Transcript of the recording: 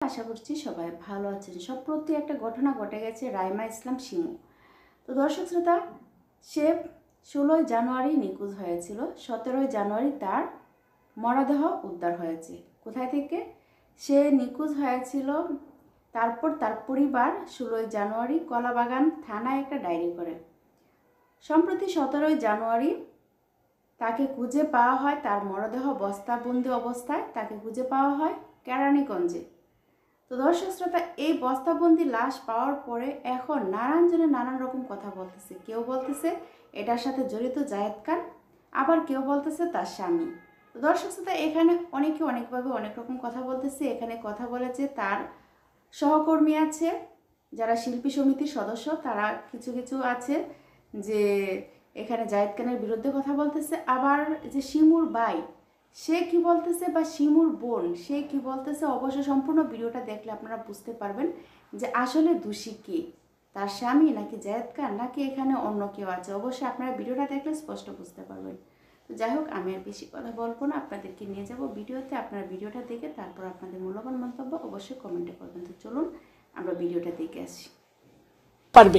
আশা করছি সবাই ভালো আছেন। সম্প্রতি একটা ঘটনা ঘটে গেছে রাইমা ইসলাম শিমু। তো দর্শক শ্রোতা, সে 16ই জানুয়ারি নিখোঁজ হয়েছিল। 17ই জানুয়ারি তার মরদেহ উদ্ধার হয়েছে। কোথায় থেকে সে নিখোঁজ হয়েছিল? তারপর তার পরিবার 16ই জানুয়ারি কলাবাগান থানায় একটা ডায়েরি করে। সম্প্রতি 17ই জানুয়ারি তাকে খুঁজে পাওয়া হয়, তার মরদেহ বস্তাবন্দি অবস্থায় তাকে খুঁজে পাওয়া হয় কেরানীগঞ্জে। তো দর্শক শ্রোতা, এই বস্তাবন্দি লাশ পাওয়ার পরে এখন নানান জনে নানান রকম কথা বলতেছে। কেউ বলতেছে এটার সাথে জড়িত জায়েদ খান, আবার কেউ বলতেছে তার স্বামী। তো দর্শক শ্রোতা, এখানে অনেকে অনেকভাবে অনেক রকম কথা বলতেছে। এখানে কথা বলেছে তার সহকর্মী আছে, যারা শিল্পী সমিতির সদস্য, তারা কিছু কিছু আছে যে এখানে জায়েদ খানের বিরুদ্ধে কথা বলতেছে। আবার যে শিমুর ভাই, সে কি বলতেছে, বা শিমুর বোন সে কি বলতেছে, অবশ্য সম্পূর্ণ ভিডিওটা দেখলে আপনারা বুঝতে পারবেন যে আসলে দোষী কে, তার স্বামী নাকি জায়েদ খান, নাকি এখানে অন্য কেউ আছে। অবশ্যই আপনারা ভিডিওটা দেখলে স্পষ্ট বুঝতে পারবেন। তো যাই হোক, আমি আর বেশি কথা বলবো না, আপনাদেরকে নিয়ে যাব ভিডিওতে। আপনারা ভিডিওটা দেখে তারপর আপনাদের মূল্যবান মন্তব্য অবশ্যই কমেন্টে করবেন। তো চলুন আমরা ভিডিওটা দেখে আসি। পারবে